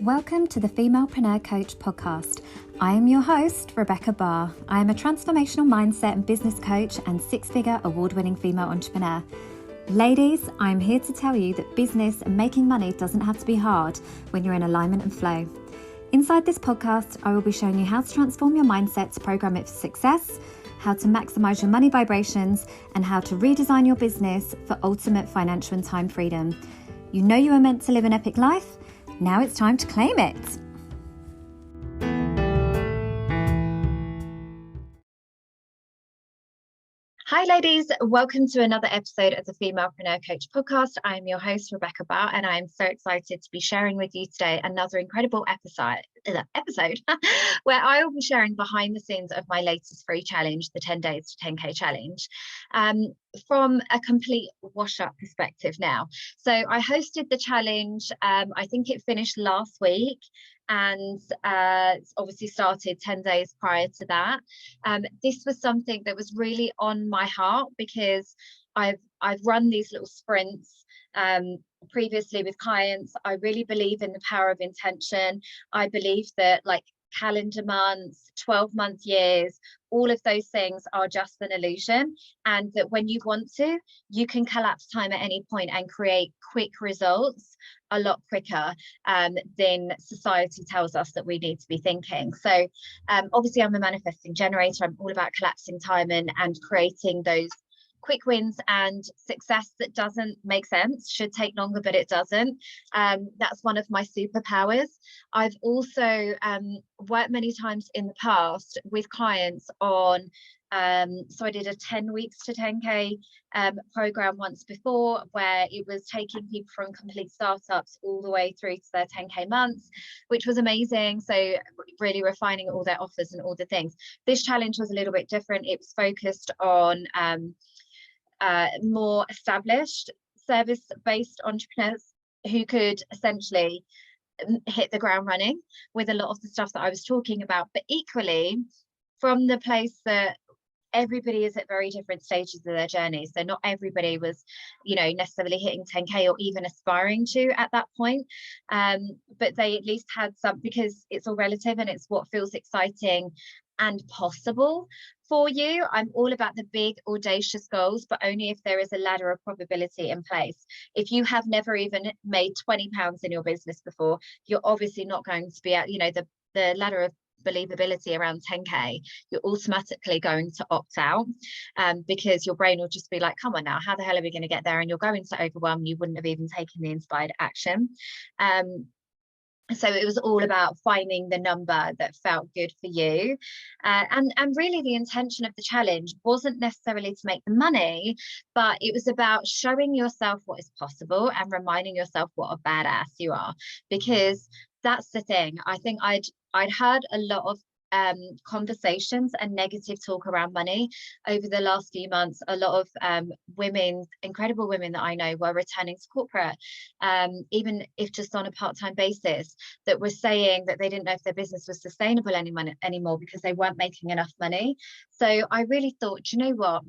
Welcome to the Femalepreneur Coach podcast. I am your host, Rebecca Barr. I am a transformational mindset and business coach and six-figure award-winning female entrepreneur. Ladies, I'm here to tell you that business and making money doesn't have to be hard when you're in alignment and flow. Inside this podcast, I will be showing you how to transform your mindset to program it for success, how to maximize your money vibrations, and how to redesign your business for ultimate financial and time freedom. You know you are meant to live an epic life. Now it's time to claim it. Hi ladies, welcome to another episode of the Femalepreneur Coach podcast. I'm your host, Rebecca Barr, and I'm so excited to be sharing with you today another incredible episode where I will be sharing behind the scenes of my latest free challenge, the 10 days to 10K challenge, from a complete wash-up perspective now. So I hosted the challenge, I think it finished last week, and obviously started 10 days prior to that. This was something that was really on my heart because I've run these little sprints previously with clients. I really believe in the power of intention. I believe that like calendar months, 12-month years, all of those things are just an illusion, and that when you want to, you can collapse time at any point and create quick results a lot quicker than society tells us that we need to be thinking. So obviously I'm a manifesting generator. I'm all about collapsing time and creating those quick wins, and success that doesn't make sense should take longer, but it doesn't. That's one of my superpowers. I've also worked many times in the past with clients on so I did a 10 weeks to 10K program once before, where it was taking people from complete startups all the way through to their 10K months, which was amazing. So really refining all their offers and all the things. This challenge was a little bit different. It was focused on more established service-based entrepreneurs who could essentially hit the ground running with a lot of the stuff that I was talking about, but equally from the place that everybody is at very different stages of their journey. So not everybody was, necessarily hitting 10K or even aspiring to at that point. But they at least had some, because it's all relative and it's what feels exciting and possible for you. I'm all about the big audacious goals, but only if there is a ladder of probability in place. If you have never even made £20 in your business before, you're obviously not going to be at, the ladder of believability around 10K, you're automatically going to opt out because your brain will just be like, come on now, how the hell are we going to get there? And you're going to overwhelm. You wouldn't have even taken the inspired action. So it was all about finding the number that felt good for you. And really the intention of the challenge wasn't necessarily to make the money, but it was about showing yourself what is possible and reminding yourself what a badass you are. Because that's the thing. I think I'd heard a lot of conversations and negative talk around money over the last few months. A lot of women, incredible women that I know, were returning to corporate, even if just on a part-time basis, that were saying that they didn't know if their business was sustainable anymore because they weren't making enough money. So I really thought, you know what,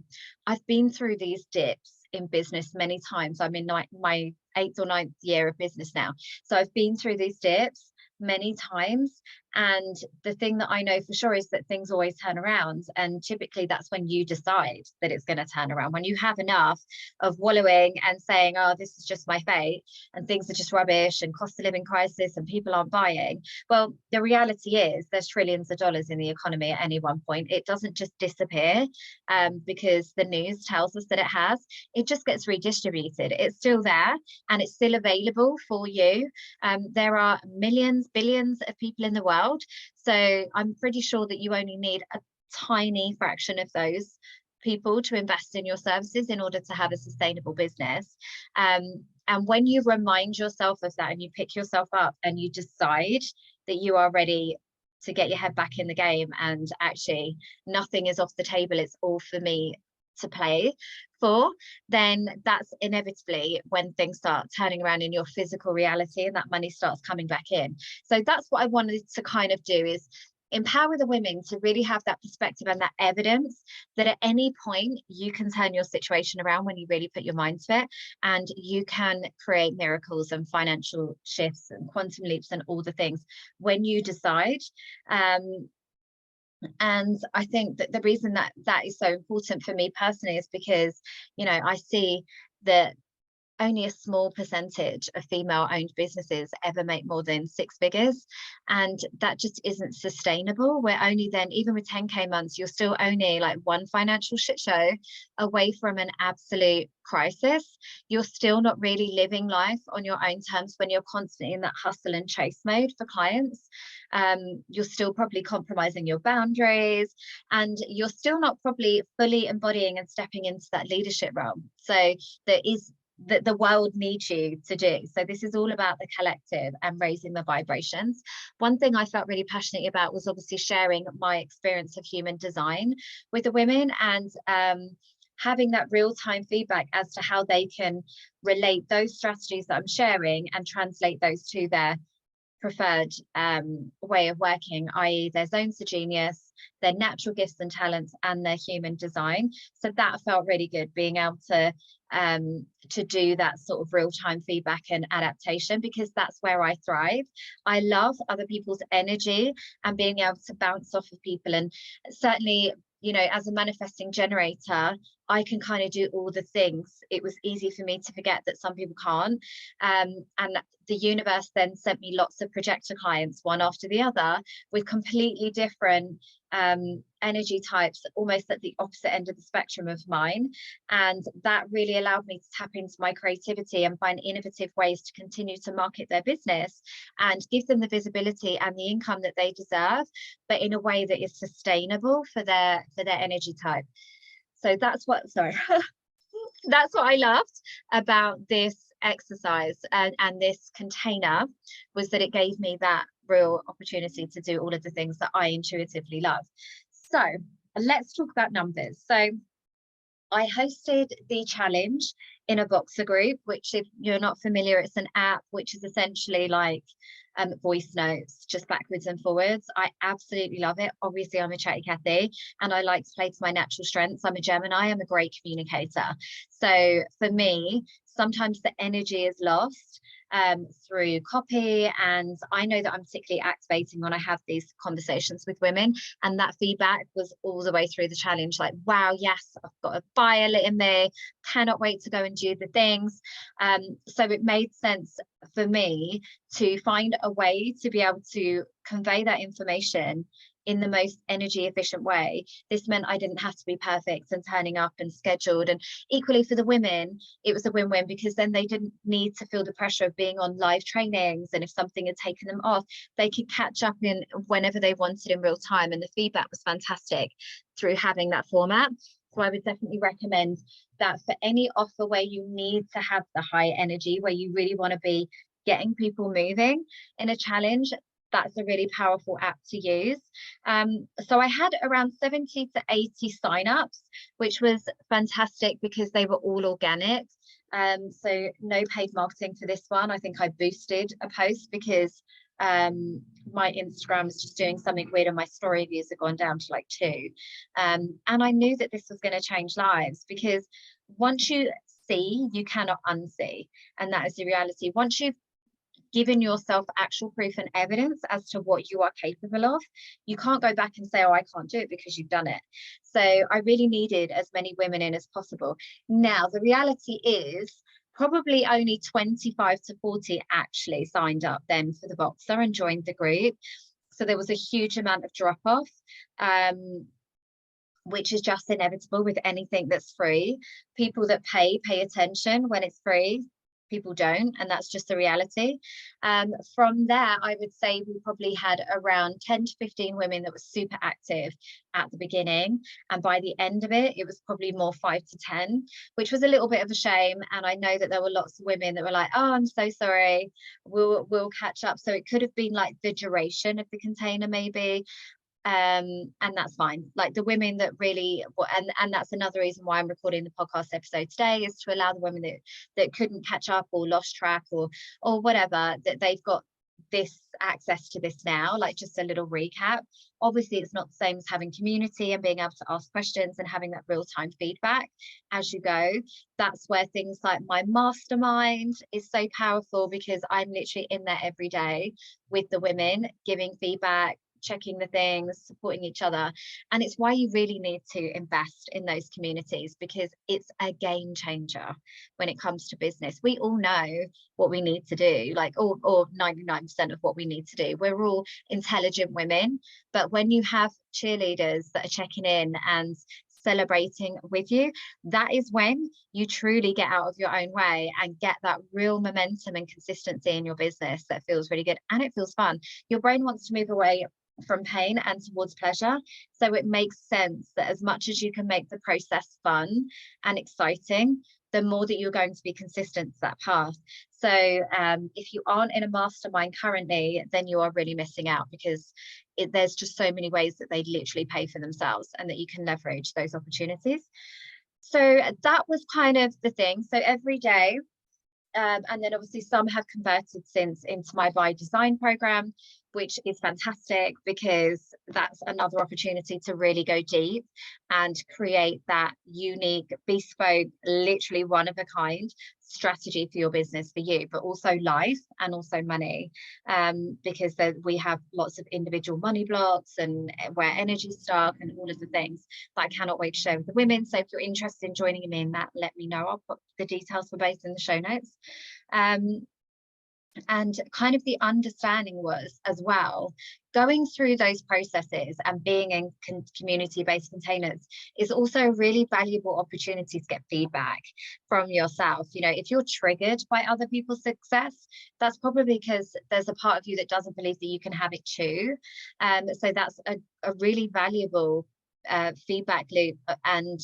I've been through these dips in business many times. I'm in my 8th or 9th year of business now, so I've been through these dips many times, and the thing that I know for sure is that things always turn around, and typically that's when you decide that it's going to turn around. When you have enough of wallowing and saying, oh, this is just my fate and things are just rubbish and cost of living crisis and people aren't buying, well, the reality is there's trillions of dollars in the economy at any one point. It doesn't just disappear because the news tells us that it has. It just gets redistributed. It's still there and it's still available for you. There are millions, billions of people in the world, so I'm pretty sure that you only need a tiny fraction of those people to invest in your services in order to have a sustainable business. And when you remind yourself of that and you pick yourself up and you decide that you are ready to get your head back in the game and actually nothing is off the table, it's all for me to play for, then that's inevitably when things start turning around in your physical reality and that money starts coming back in. So that's what I wanted to kind of do, is empower the women to really have that perspective and that evidence that at any point you can turn your situation around when you really put your mind to it, and you can create miracles and financial shifts and quantum leaps and all the things when you decide. And I think that the reason that that is so important for me personally is because, you know, I see that only a small percentage of female-owned businesses ever make more than 6 figures, and that just isn't sustainable. We're only then, even with 10K months, you're still only like one financial shit show away from an absolute crisis. You're still not really living life on your own terms when you're constantly in that hustle and chase mode for clients. You're still probably compromising your boundaries, and you're still not probably fully embodying and stepping into that leadership role. So there is that the world needs you to do. So this is all about the collective and raising the vibrations. One thing I felt really passionate about was obviously sharing my experience of human design with the women, and having that real-time feedback as to how they can relate those strategies that I'm sharing and translate those to their preferred way of working, i.e. their zones of genius, their natural gifts and talents, and their human design. So that felt really good, being able to do that sort of real-time feedback and adaptation, because that's where I thrive. I love other people's energy and being able to bounce off of people. And certainly, you know, as a manifesting generator, I can kind of do all the things. It was easy for me to forget that some people can't. And the universe then sent me lots of projector clients, one after the other, with completely different energy types, almost at the opposite end of the spectrum of mine. And that really allowed me to tap into my creativity and find innovative ways to continue to market their business and give them the visibility and the income that they deserve, but in a way that is sustainable for their energy type. So that's what, sorry, that's what I loved about this exercise and this container, was that it gave me that real opportunity to do all of the things that I intuitively love. So let's talk about numbers. So I hosted the challenge in a Boxer group, which, if you're not familiar, it's an app which is essentially like voice notes, just backwards and forwards. I absolutely love it. Obviously, I'm a chatty Cathy and I like to play to my natural strengths. I'm a Gemini, I'm a great communicator. So for me, sometimes the energy is lost through copy, and I know that I'm particularly activating when I have these conversations with women, and that feedback was all the way through the challenge, like, wow, yes, I've got a fire lit in me, cannot wait to go and do the things. So it made sense for me to find a way to be able to convey that information in the most energy efficient way. This meant I didn't have to be perfect and turning up and scheduled. And equally for the women, it was a win-win, because then they didn't need to feel the pressure of being on live trainings. And if something had taken them off, they could catch up in whenever they wanted in real time. And the feedback was fantastic through having that format. So I would definitely recommend that for any offer where you need to have the high energy, where you really want to be getting people moving in a challenge. That's a really powerful app to use. So I had around 70 to 80 signups, which was fantastic because they were all organic. So no paid marketing for this one. I think I boosted a post because my Instagram is just doing something weird and my story views have gone down to like 2. And I knew that this was going to change lives, because once you see, you cannot unsee. And that is the reality. Once you've given yourself actual proof and evidence as to what you are capable of, you can't go back and say, oh, I can't do it, because you've done it. So I really needed as many women in as possible. Now, the reality is probably only 25 to 40 actually signed up then for the Boxer and joined the group. So there was a huge amount of drop off, which is just inevitable with anything that's free. People that pay attention when it's free. People don't, and that's just the reality. From there, I would say we probably had around 10 to 15 women that were super active at the beginning, and by the end of it, it was probably more 5 to 10, which was a little bit of a shame. And I know that there were lots of women that were like, oh, I'm so sorry, we'll catch up. So it could have been like the duration of the container maybe. And that's fine. Like the women that really, and that's another reason why I'm recording the podcast episode today, is to allow the women that couldn't catch up or lost track or whatever, that they've got this access to this now, like just a little recap. Obviously, it's not the same as having community and being able to ask questions and having that real-time feedback as you go. That's where things like my mastermind is so powerful, because I'm literally in there every day with the women, giving feedback, checking the things, supporting each other. And it's why you really need to invest in those communities, because it's a game changer when it comes to business. We all know what we need to do, like, or 99% of what we need to do. We're all intelligent women, but when you have cheerleaders that are checking in and celebrating with you, that is when you truly get out of your own way and get that real momentum and consistency in your business that feels really good and it feels fun. Your brain wants to move away from pain and towards pleasure, so it makes sense that as much as you can make the process fun and exciting, the more that you're going to be consistent to that path. So if you aren't in a mastermind currently, then you are really missing out, because there's just so many ways that they literally pay for themselves and that you can leverage those opportunities. So that was kind of the thing. So every day, and then obviously some have converted since into my by design program, which is fantastic, because that's another opportunity to really go deep and create that unique, bespoke, literally one of a kind strategy for your business, for you, but also life and also money, because we have lots of individual money blocks and where energy's stuck and all of the things that I cannot wait to share with the women. So if you're interested in joining me in that, let me know. I'll put the details for both in the show notes. And kind of the understanding was as well, going through those processes and being in community-based containers is also a really valuable opportunity to get feedback from yourself. You know, if you're triggered by other people's success, that's probably because there's a part of you that doesn't believe that you can have it too. So that's a really valuable feedback loop and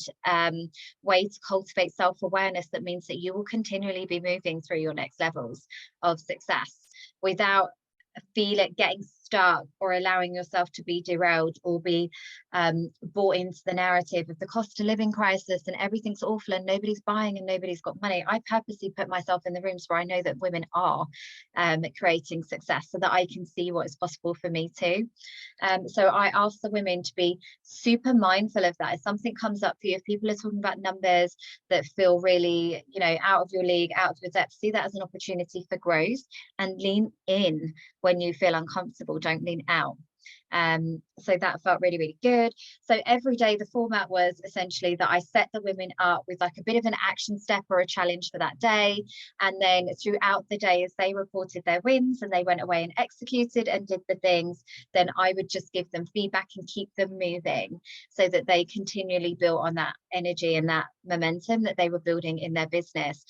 way to cultivate self-awareness that means that you will continually be moving through your next levels of success without getting stuck or allowing yourself to be derailed or be bought into the narrative of the cost of living crisis and everything's awful and nobody's buying and nobody's got money. I purposely put myself in the rooms where I know that women are creating success, so that I can see what is possible for me too. So I ask the women to be super mindful of that. If something comes up for you, if people are talking about numbers that feel really, you know, out of your league, out of your depth, see that as an opportunity for growth and lean in when you feel uncomfortable. Don't lean out. So that felt really, really good. So every day the format was essentially that I set the women up with like a bit of an action step or a challenge for that day, and then throughout the day, as they reported their wins and they went away and executed and did the things, then I would just give them feedback and keep them moving so that they continually built on that energy and that momentum that they were building in their business.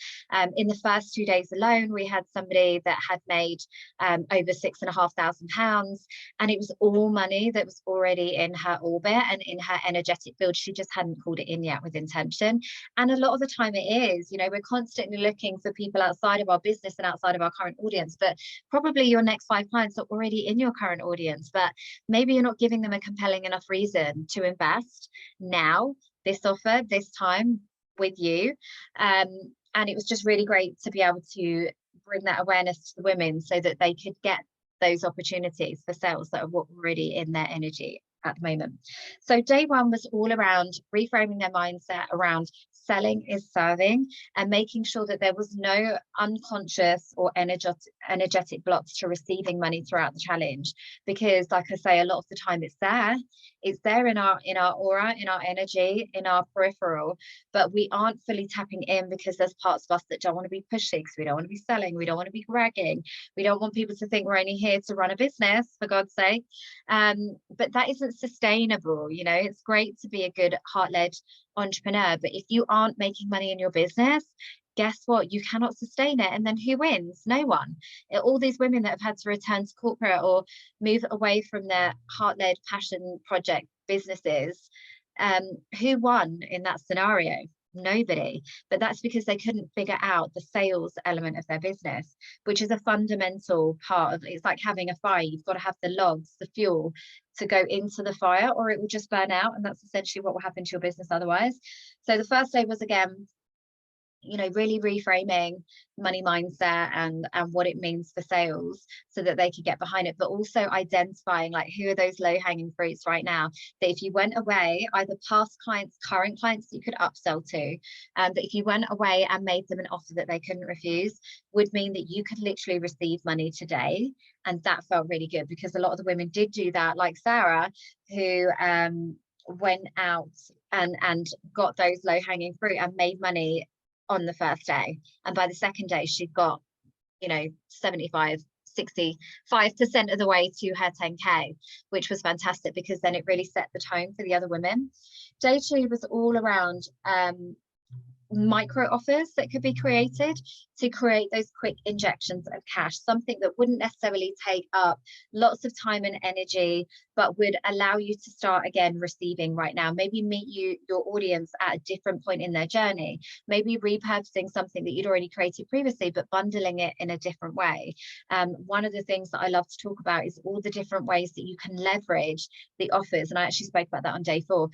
In the first 2 days alone, we had somebody that had made over £6,500, and it was all money that was already in her orbit and in her energetic field. She just hadn't called it in yet with intention. And a lot of the time it is, you know, we're constantly looking for people outside of our business and outside of our current audience, but probably your next 5 clients are already in your current audience, but maybe you're not giving them a compelling enough reason to invest now, this offer, this time with you. And it was just really great to be able to bring that awareness to the women so that they could get those opportunities for sales that are already in their energy at the moment. So day one was all around reframing their mindset around selling is serving and making sure that there was no unconscious or energetic blocks to receiving money throughout the challenge, because like I say, a lot of the time it's there in our aura, in our energy, in our peripheral, but we aren't fully tapping in because there's parts of us that don't want to be pushy, because we don't want to be selling, we don't want to be bragging, we don't want people to think we're only here to run a business, for God's sake. But that isn't sustainable. You know, it's great to be a good heart-led entrepreneur, but if you aren't making money in your business, guess what? You cannot sustain it. And then who wins? No one. All these women that have had to return to corporate or move away from their heart-led passion project businesses, who won in that scenario? Nobody. But that's because they couldn't figure out the sales element of their business, which is a fundamental part of it. It's like having a fire. You've got to have the logs, the fuel to go into the fire, or it will just burn out, and that's essentially what will happen to your business otherwise. So the first day was, again, you know, really reframing money mindset and what it means for sales so that they could get behind it, but also identifying like who are those low-hanging fruits right now that if you went away, either past clients, current clients that you could upsell to, that if you went away and made them an offer that they couldn't refuse, would mean that you could literally receive money today. And that felt really good because a lot of the women did do that, like Sarah, who went out and got those low-hanging fruit and made money on the first day, and by the second day she'd got, you know, 65% of the way to her 10k, which was fantastic because then it really set the tone for the other women. Day 2 was all around micro offers that could be created to create those quick injections of cash, something that wouldn't necessarily take up lots of time and energy, but would allow you to start again receiving right now. Maybe meet your audience at a different point in their journey, maybe repurposing something that you'd already created previously, but bundling it in a different way. One of the things that I love to talk about is all the different ways that you can leverage the offers, and I actually spoke about that on day 4,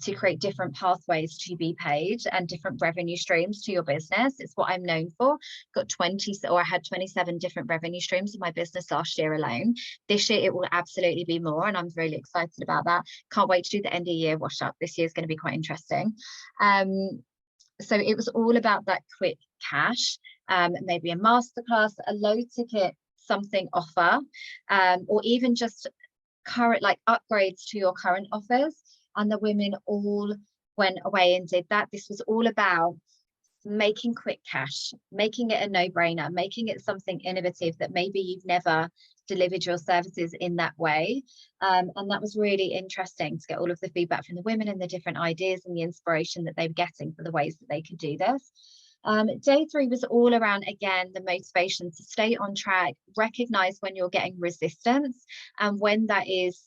to create different pathways to be paid and different revenue streams to your business. It's what I'm known for. Got 20, or I had 27 different revenue streams in my business last year alone. This year it will absolutely be more, and I'm really excited about that. Can't wait to do the end of year wash up. This year is going to be quite interesting. So it was all about that quick cash, maybe a masterclass, a low ticket something offer, or even just current like upgrades to your current offers. And the women all went away and did that. This was all about making quick cash, making it a no-brainer, making it something innovative that maybe you've never delivered your services in that way. And that was really interesting to get all of the feedback from the women and the different ideas and the inspiration that they were getting for the ways that they could do this. Day 3 was all around, again, the motivation to stay on track, recognize when you're getting resistance and when that is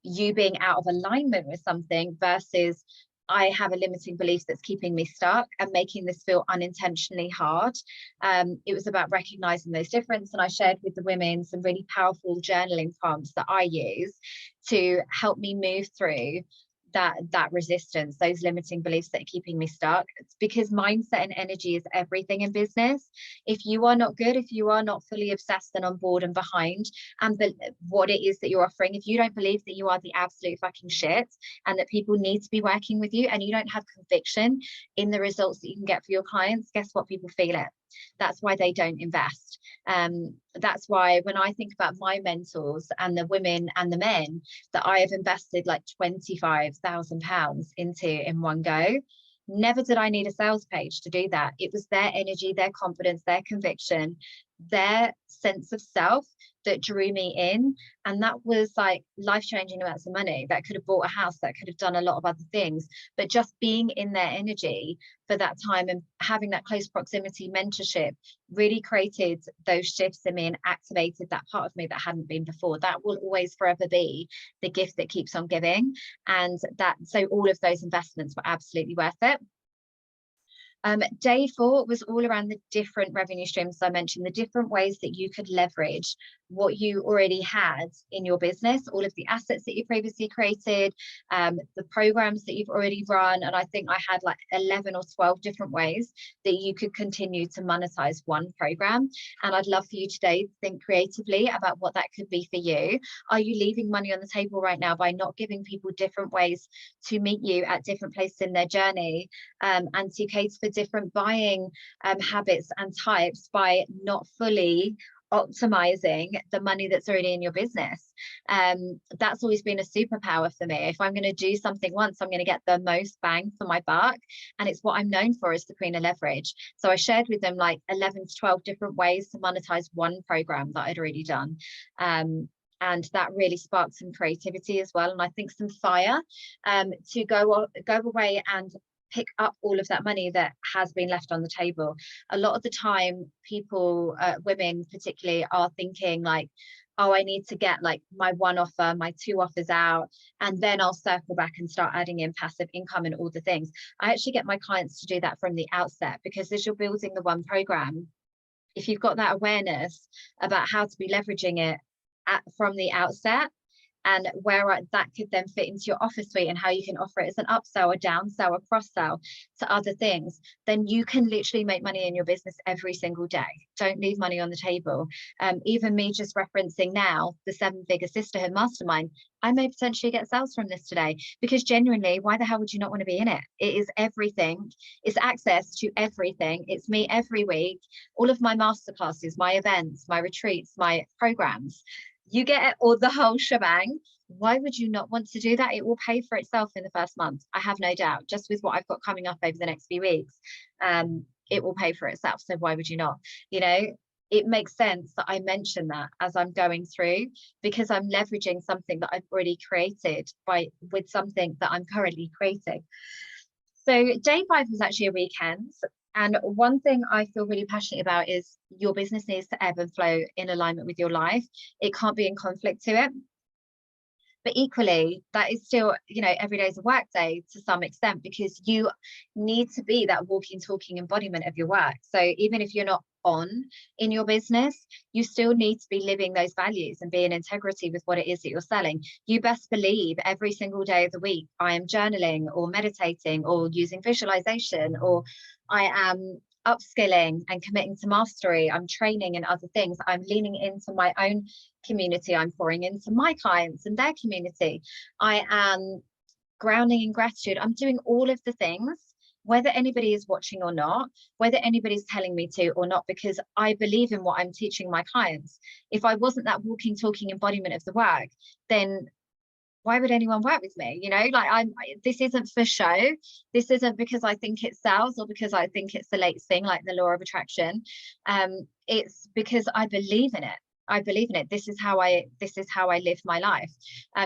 you being out of alignment with something versus I have a limiting belief that's keeping me stuck and making this feel unintentionally hard. It was about recognizing those differences, and I shared with the women some really powerful journaling prompts that I use to help me move through that resistance, those limiting beliefs that are keeping me stuck. It's because mindset and energy is everything in business. If you are not good, if you are not fully obsessed and on board and behind and what it is that you're offering, if you don't believe that you are the absolute fucking shit and that people need to be working with you, and you don't have conviction in the results that you can get for your clients, guess what? People feel it. That's why they don't invest. That's why when I think about my mentors and the women and the men that I have invested like £25,000 into in one go, never did I need a sales page to do that. It was their energy, their confidence, their conviction, their sense of self that drew me in. And that was like life-changing amounts of money. That could have bought a house, that could have done a lot of other things, but just being in their energy for that time and having that close proximity mentorship really created those shifts in me and activated that part of me that hadn't been before. That will always forever be the gift that keeps on giving. And so all of those investments were absolutely worth it. Day 4 was all around the different revenue streams I mentioned, the different ways that you could leverage what you already had in your business, all of the assets that you previously created, the programs that you've already run. And I think I had like 11 or 12 different ways that you could continue to monetize one program. And I'd love for you today to think creatively about what that could be for you. Are you leaving money on the table right now by not giving people different ways to meet you at different places in their journey, and to cater for different buying habits and types by not fully optimizing the money that's already in your business? That's always been a superpower for me. If I'm going to do something once, I'm going to get the most bang for my buck, and it's what I'm known for as the queen of leverage. So I shared with them like 11 to 12 different ways to monetize one program that I'd already done, and that really sparked some creativity as well, and I think some fire to go away and pick up all of that money that has been left on the table. A lot of the time people, women particularly, are thinking like, oh, I need to get like my one offer, my 2 offers out, and then I'll circle back and start adding in passive income and all the things. I actually get my clients to do that from the outset, because as you're building the one program, if you've got that awareness about how to be leveraging it from the outset, and where that could then fit into your offer suite and how you can offer it as an upsell, a downsell, a cross sell to other things, then you can literally make money in your business every single day. Don't leave money on the table. Even me just referencing now the 7-figure sisterhood mastermind, I may potentially get sales from this today, because genuinely, why the hell would you not want to be in it? It is everything. It's access to everything. It's me every week, all of my masterclasses, my events, my retreats, my programs. You get it, or the whole shebang. Why would you not want to do that? It will pay for itself in the first month. I have no doubt, just with what I've got coming up over the next few weeks. It will pay for itself. So why would you not? You know, it makes sense that I mention that as I'm going through, because I'm leveraging something that I've already created with something that I'm currently creating. So day 5 was actually a weekend. And one thing I feel really passionate about is your business needs to ebb and flow in alignment with your life. It can't be in conflict to it. But equally, that is still, you know, every day is a work day to some extent, because you need to be that walking, talking embodiment of your work. So even if you're not on in your business, you still need to be living those values and be in integrity with what it is that you're selling. You best believe every single day of the week, I am journaling or meditating or using visualization, or I am upskilling and committing to mastery. I'm training in other things. I'm leaning into my own community. I'm pouring into my clients and their community. I am grounding in gratitude. I'm doing all of the things, whether anybody is watching or not, whether anybody's telling me to or not, because I believe in what I'm teaching my clients. If I wasn't that walking, talking embodiment of the work, then why would anyone work with me? You know, like this isn't for show. This isn't because I think it sells or because I think it's the latest thing, like the law of attraction. It's because I believe in it. I believe in it. This is how I live my life.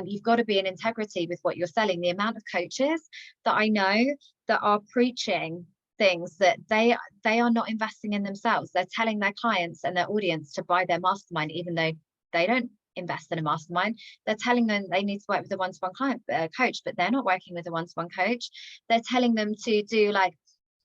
You've got to be in integrity with what you're selling. The amount of coaches that I know that are preaching things that they are not investing in themselves. They're telling their clients and their audience to buy their mastermind, even though they don't invest in a mastermind. They're telling them they need to work with a one-to-one client coach, but they're not working with a one-to-one coach. They're telling them to do like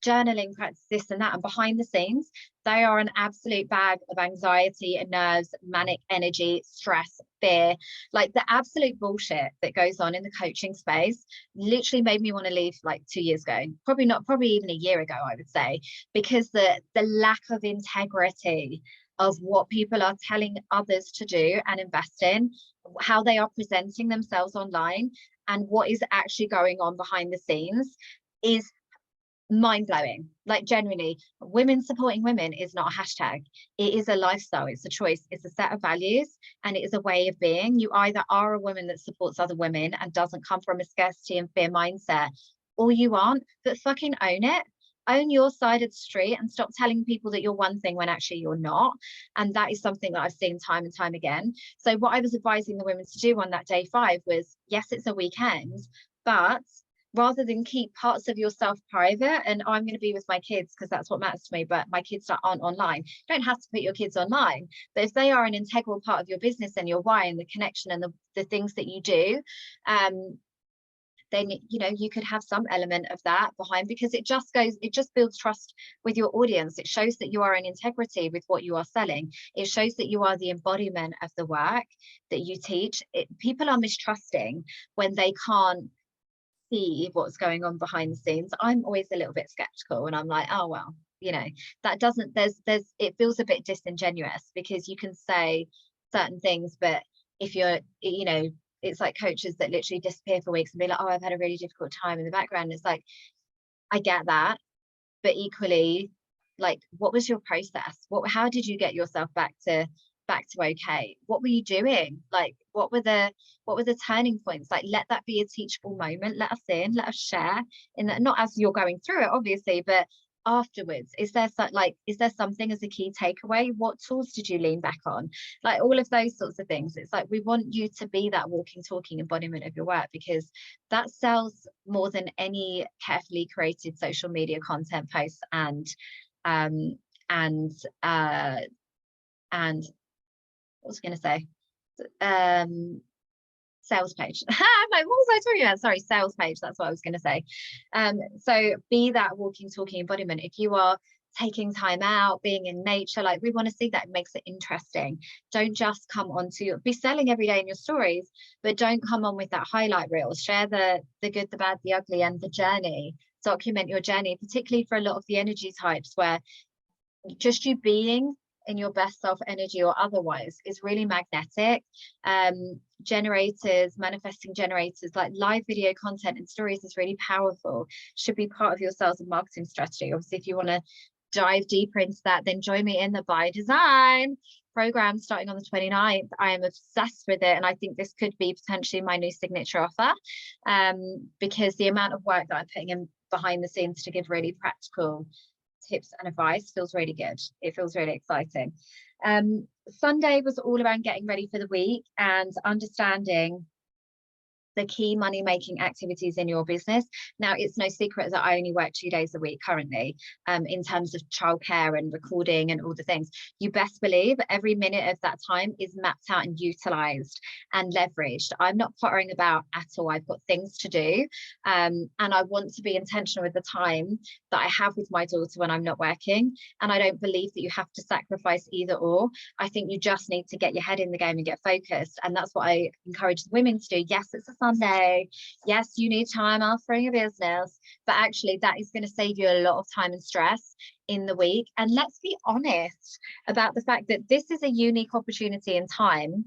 journaling practice, this and that, and behind the scenes they are an absolute bag of anxiety and nerves, manic energy, stress, fear. Like the absolute bullshit that goes on in the coaching space literally made me want to leave like 2 years ago, probably even a year ago, I would say, because the lack of integrity of what people are telling others to do and invest in, how they are presenting themselves online, and what is actually going on behind the scenes is mind-blowing. Like genuinely, women supporting women is not a hashtag. It is a lifestyle. It's a choice. It's a set of values, and it is a way of being. You either are a woman that supports other women and doesn't come from a scarcity and fear mindset, or you aren't. But fucking own it. Own your side of the street and stop telling people that you're one thing when actually you're not. And that is something that I've seen time and time again. So what I was advising the women to do on that day 5 was, yes, it's a weekend, but rather than keep parts of yourself private, and I'm going to be with my kids because that's what matters to me, but my kids aren't online. You don't have to put your kids online, but if they are an integral part of your business and your why and the connection and the things that you do, then you know you could have some element of that behind, because it just builds trust with your audience. It shows that you are in integrity with what you are selling. It shows that you are the embodiment of the work that you teach. People are mistrusting when they can't see what's going on behind the scenes. I'm always a little bit skeptical, and I'm like, oh well, you know, that doesn't, it feels a bit disingenuous, because you can say certain things, but if you're, you know, it's like coaches that literally disappear for weeks and be like, oh, I've had a really difficult time in the background. It's like, I get that, but equally, like, what was your process? How did you get yourself back to okay? What were you doing? Like, what were the turning points? Like, let that be a teachable moment. Let us share in that, not as you're going through it, obviously, but afterwards. Is there something as a key takeaway? What tools did you lean back on? Like all of those sorts of things. It's like, we want you to be that walking, talking embodiment of your work, because that sells more than any carefully created social media content posts and what was I going to say? Sales page. I'm like, what was I talking about? Sorry, sales page. That's what I was going to say. So be that walking, talking embodiment. If you are taking time out, being in nature. Like, we want to see that. It makes it interesting. Don't just come on to be selling every day in your stories, but don't come on with that highlight reel. Share the good, the bad, the ugly, and the journey. Document your journey, particularly for a lot of the energy types, where just you being in your best self energy or otherwise is really magnetic. Generators, manifesting generators, like live video content and stories is really powerful. Should be part of your sales and marketing strategy. Obviously, if you want to dive deeper into that, then join me in the By Design program starting on the 29th. I am obsessed with it, and I think this could be potentially my new signature offer, because the amount of work that I'm putting in behind the scenes to give really practical tips and advice feels really good. It feels really exciting. Sunday was all around getting ready for the week and understanding the key money making activities in your business. Now, it's no secret that I only work 2 days a week currently, in terms of childcare and recording and all the things. You best believe every minute of that time is mapped out and utilized and leveraged. I'm not pottering about at all. I've got things to do, and I want to be intentional with the time that I have with my daughter when I'm not working. And I don't believe that you have to sacrifice either or. I think you just need to get your head in the game and get focused, and that's what I encourage the women to do. Yes, it's a Sunday. Yes, you need time off for your business, but actually that is going to save you a lot of time and stress in the week. And let's be honest about the fact that this is a unique opportunity in time.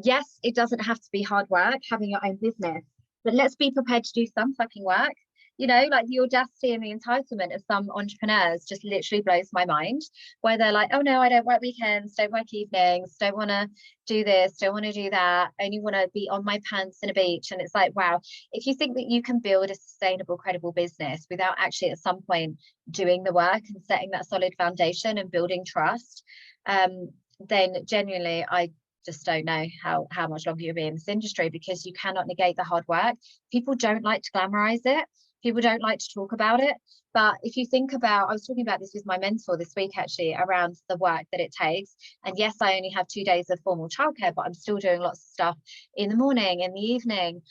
Yes, it doesn't have to be hard work having your own business, but let's be prepared to do some fucking work. You know, like the audacity and the entitlement of some entrepreneurs just literally blows my mind, where they're like, oh no, I don't work weekends, don't work evenings, don't want to do this, don't want to do that, only want to be on my pants in a beach. And it's like, wow, if you think that you can build a sustainable, credible business without actually at some point doing the work and setting that solid foundation and building trust, then genuinely, I just don't know how much longer you'll be in this industry, because you cannot negate the hard work. People don't like to glamorize it. People don't like to talk about it. But if you think about, I was talking about this with my mentor this week, actually, around the work that it takes. And yes, I only have 2 days of formal childcare, but I'm still doing lots of stuff in the morning, in the evening,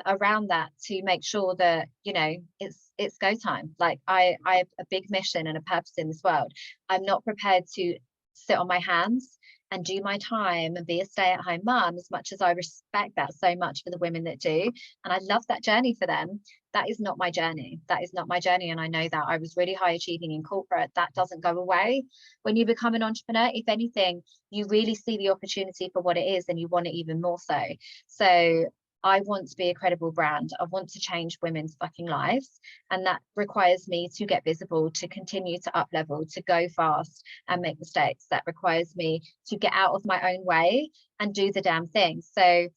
around that, to make sure that, you know, it's go time. Like I have a big mission and a purpose in this world. I'm not prepared to sit on my hands and do my time and be a stay-at-home mum, as much as I respect that so much for the women that do. And I love that journey for them. That is not my journey. That is not my journey. And I know that. I was really high achieving in corporate. That doesn't go away. When you become an entrepreneur, if anything, you really see the opportunity for what it is, and you want it even more so. So I want to be a credible brand. I want to change women's fucking lives. And that requires me to get visible, to continue to up level, to go fast and make mistakes. That requires me to get out of my own way and do the damn thing. So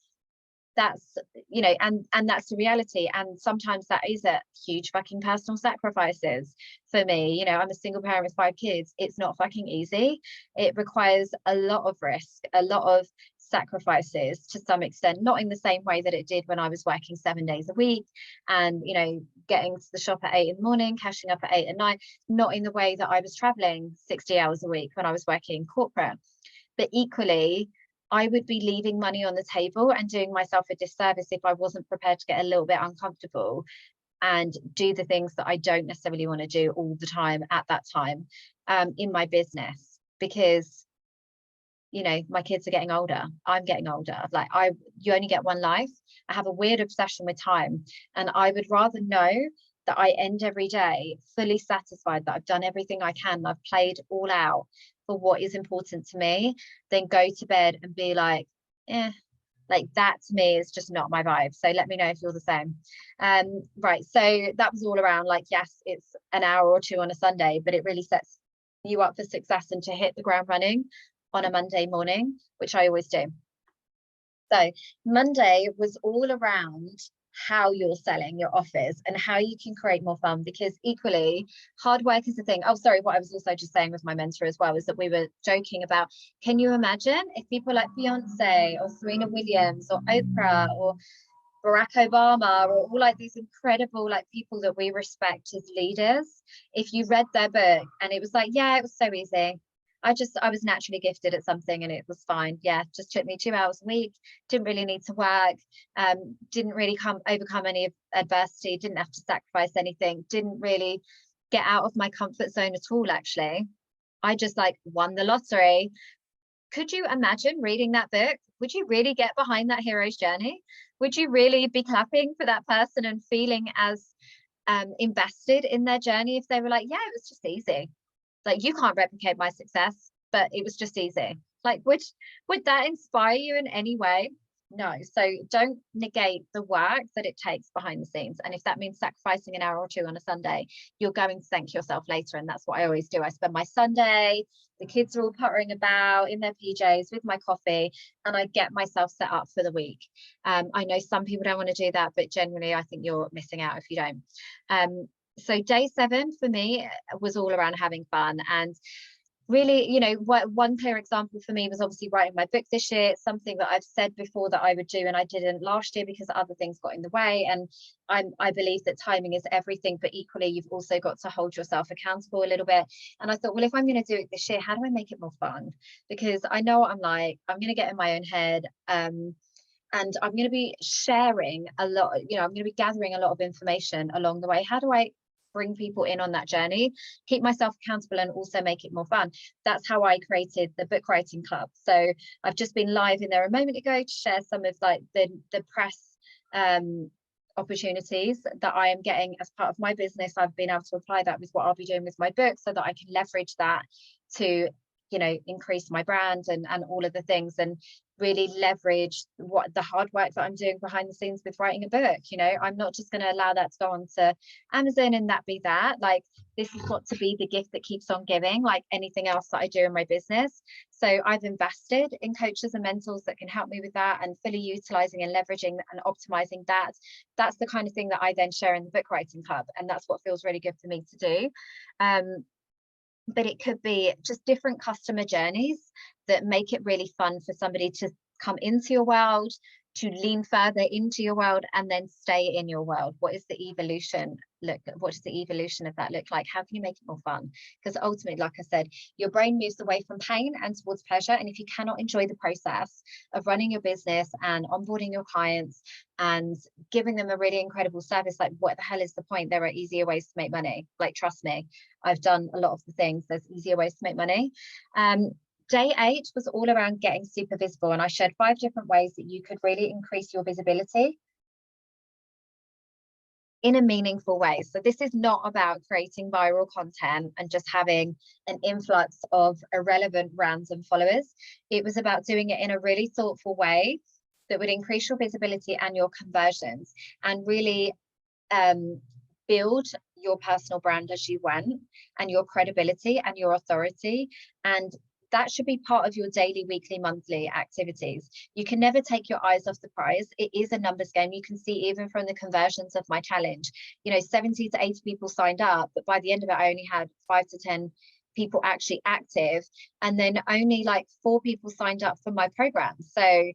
that's, you know, and that's the reality. And sometimes that is a huge fucking personal sacrifices for me. You know, I'm a single parent with 5 kids. It's not fucking easy. It requires a lot of risk, a lot of sacrifices to some extent, not in the same way that it did when I was working 7 days a week and, you know, getting to the shop at 8 in the morning, cashing up at 8 at night, not in the way that I was traveling 60 hours a week when I was working corporate. But equally, I would be leaving money on the table and doing myself a disservice if I wasn't prepared to get a little bit uncomfortable and do the things that I don't necessarily want to do all the time at that time, in my business, because, you know, my kids are getting older. I'm getting older. Like, you only get one life. I have a weird obsession with time, and I would rather know that I end every day fully satisfied that I've done everything I can. I've played all out for what is important to me, then go to bed and be like, like that to me is just not my vibe. So let me know if you're the same. Right. So that was all around, like, yes, it's an hour or two on a Sunday, but it really sets you up for success and to hit the ground running on a Monday morning, which I always do. So Monday was all around how you're selling your offers and how you can create more fun, because equally hard work is the thing. Oh, sorry, what I was also just saying with my mentor as well is that we were joking about, can you imagine if people like Beyonce or Serena Williams or Oprah or Barack Obama or all like these incredible like people that we respect as leaders, if you read their book and it was like, yeah, it was so easy, I was naturally gifted at something and it was fine. Yeah, just took me 2 hours a week, didn't really need to work, didn't really overcome any adversity, didn't have to sacrifice anything, didn't really get out of my comfort zone at all, actually. I just like won the lottery. Could you imagine reading that book? Would you really get behind that hero's journey? Would you really be clapping for that person and feeling as invested in their journey if they were like, yeah, it was just easy? Like, you can't replicate my success, but it was just easy. Like, would that inspire you in any way? No. So don't negate the work that it takes behind the scenes. And if that means sacrificing an hour or two on a Sunday, you're going to thank yourself later. And that's what I always do. I spend my Sunday, the kids are all puttering about in their PJs with my coffee, and I get myself set up for the week. I know some people don't want to do that, but generally I think you're missing out if you don't. So day 7 for me was all around having fun. And really, you know, one clear example for me was obviously writing my book this year. It's something that I've said before that I would do, and I didn't last year because other things got in the way. And I believe that timing is everything, but equally you've also got to hold yourself accountable a little bit. And I thought, well, if I'm going to do it this year, how do I make it more fun? Because I know what I'm like. I'm going to get in my own head. And I'm going to be sharing a lot, you know, I'm going to be gathering a lot of information along the way. How do I bring people in on that journey, keep myself accountable, and also make it more fun? That's how I created the book writing club. So I've just been live in there a moment ago to share some of like the press opportunities that I am getting as part of my business. I've been able to apply that with what I'll be doing with my book so that I can leverage that to, you know, increase my brand and all of the things, and really leverage what the hard work that I'm doing behind the scenes with writing a book. You know, I'm not just going to allow that to go on to Amazon and that be that. Like, this has got to be the gift that keeps on giving, like anything else that I do in my business. So I've invested in coaches and mentors that can help me with that, and fully utilizing and leveraging and optimizing that. That's the kind of thing that I then share in the book writing club, and that's what feels really good for me to do. But it could be just different customer journeys that make it really fun for somebody to come into your world, to lean further into your world, and then stay in your world. What is the evolution look? What does the evolution of that look like? How can you make it more fun? Because ultimately, like I said, your brain moves away from pain and towards pleasure. And if you cannot enjoy the process of running your business and onboarding your clients and giving them a really incredible service, like, what the hell is the point? There are easier ways to make money. Like, trust me, I've done a lot of the things. There's easier ways to make money. Day 8 was all around getting super visible, and I shared 5 different ways that you could really increase your visibility in a meaningful way. So this is not about creating viral content and just having an influx of irrelevant random followers. It was about doing it in a really thoughtful way that would increase your visibility and your conversions, and really build your personal brand as you went, and your credibility and your authority. And that should be part of your daily, weekly, monthly activities. You can never take your eyes off the prize. It is a numbers game. You can see even from the conversions of my challenge, you know, 70 to 80 people signed up, but by the end of it, I only had 5 to 10 people actually active, and then only like 4 people signed up for my program. So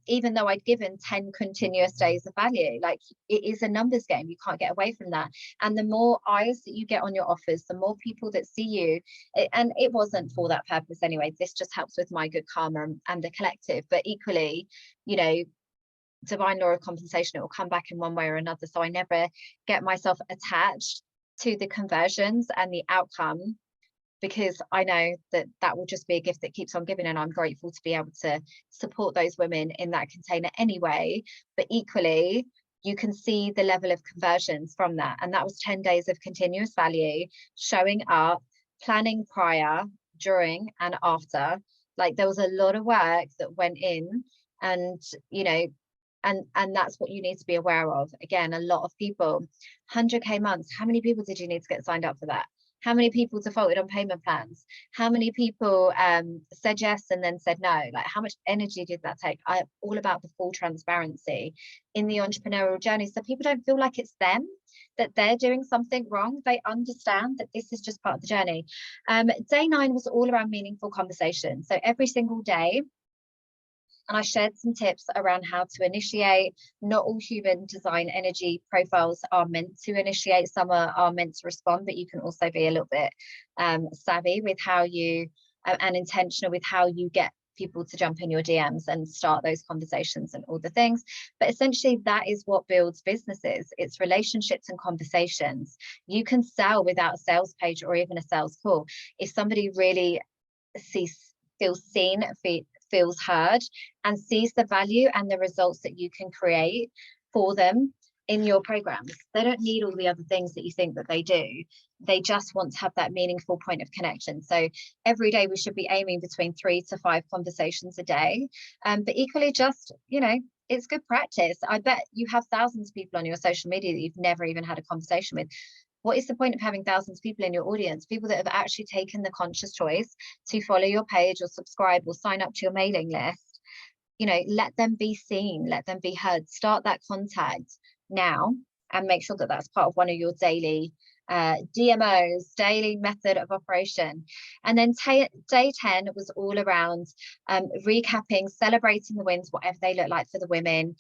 even though I'd given 10 continuous days of value, like, it is a numbers game. You can't get away from that. And the more eyes that you get on your offers, the more people that see you, and it wasn't for that purpose anyway. This just helps with my good karma and the collective. But equally, you know, divine law of compensation, it will come back in one way or another. So I never get myself attached to the conversions and the outcome, because I know that that will just be a gift that keeps on giving, and I'm grateful to be able to support those women in that container anyway. But equally, you can see the level of conversions from that, and that was 10 days of continuous value, showing up, planning prior, during, and after. Like, there was a lot of work that went in, and you know, and that's what you need to be aware of. Again, a lot of people, 100k months, how many people did you need to get signed up for that? How many people defaulted on payment plans? How many people said yes and then said no? Like, how much energy did that take? I'm all about the full transparency in the entrepreneurial journey, so people don't feel like it's them, that they're doing something wrong. They understand that this is just part of the journey. Day 9 was all around meaningful conversation. So every single day, and I shared some tips around how to initiate. Not all human design energy profiles are meant to initiate. Some are meant to respond, but you can also be a little bit savvy with how you and intentional with how you get people to jump in your DMs and start those conversations and all the things. But essentially, that is what builds businesses. It's relationships and conversations. You can sell without a sales page or even a sales call. If somebody really feels seen, feels heard, and sees the value and the results that you can create for them in your programs, they don't need all the other things that you think that they do. They just want to have that meaningful point of connection. So every day we should be aiming between 3 to 5 conversations a day. But equally, just, it's good practice. I bet you have thousands of people on your social media that you've never even had a conversation with. What is the point of having thousands of people in your audience, people that have actually taken the conscious choice to follow your page or subscribe or sign up to your mailing list? Let them be seen, let them be heard. Start that contact now and make sure that that's part of one of your daily DMOs, daily method of operation. And then day 10 was all around recapping, celebrating the wins, whatever they look like for the women,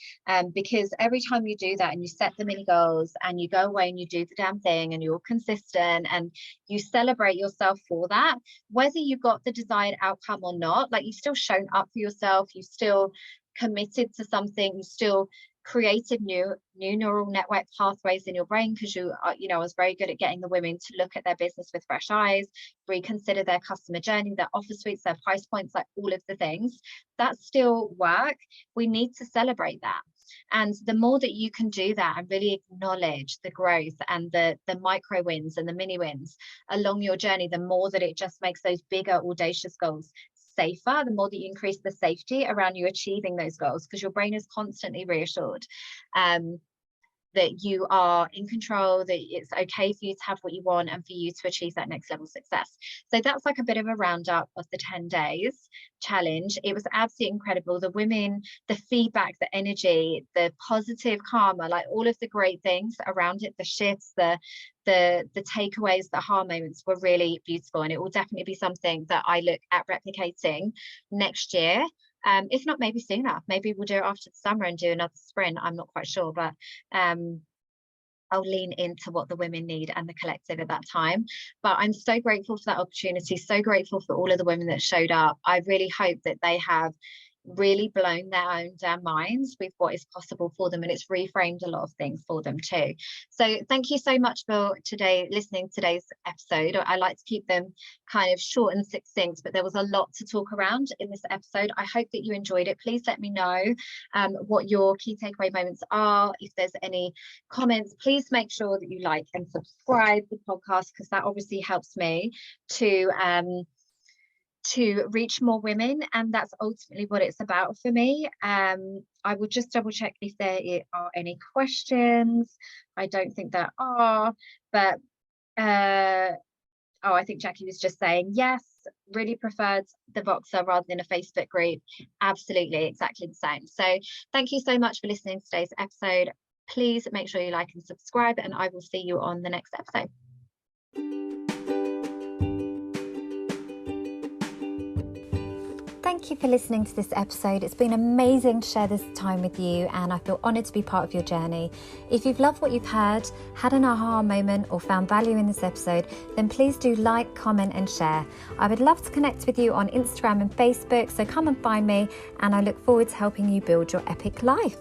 because every time you do that and you set the mini goals and you go away and you do the damn thing and you're consistent and you celebrate yourself for that, whether you got the desired outcome or not, like, you've still shown up for yourself, you still committed to something, you still created new neural network pathways in your brain, because I was very good at getting the women to look at their business with fresh eyes, reconsider their customer journey, their offer suites, their price points, like all of the things. That's still work. We need to celebrate that. And the more that you can do that and really acknowledge the growth and the micro wins and the mini wins along your journey, the more that it just makes those bigger audacious goals safer, the more that you increase the safety around you achieving those goals, because your brain is constantly reassured that you are in control, that it's okay for you to have what you want and for you to achieve that next level success. So that's like a bit of a roundup of the 10 days challenge. It was absolutely incredible. The women, the feedback, the energy, the positive karma, like all of the great things around it, the shifts, the takeaways, the aha moments were really beautiful. And it will definitely be something that I look at replicating next year. If not, maybe sooner. Maybe we'll do it after the summer and do another sprint. I'm not quite sure, but I'll lean into what the women need and the collective at that time. But I'm so grateful for that opportunity, so grateful for all of the women that showed up. I really hope that they have really blown their own damn minds with what is possible for them, and it's reframed a lot of things for them too. So thank you so much for listening to today's episode. I like to keep them kind of short and succinct, but there was a lot to talk around in this episode. I hope that you enjoyed it. Please let me know what your key takeaway moments are. If there's any comments, please make sure that you like and subscribe to the podcast, because that obviously helps me to reach more women, and that's ultimately what it's about for me. I will just double check if there are any questions. I don't think there are, but I think Jackie was just saying yes, really preferred the Voxer rather than a Facebook group. Absolutely, exactly the same. So thank you so much for listening to today's episode. Please make sure you like and subscribe, and I will see you on the next episode. Thank you for listening to this episode. It's been amazing to share this time with you, and I feel honoured to be part of your journey. If you've loved what you've heard, had an aha moment, or found value in this episode, then please do like, comment and share. I would love to connect with you on Instagram and Facebook, so come and find me, and I look forward to helping you build your epic life.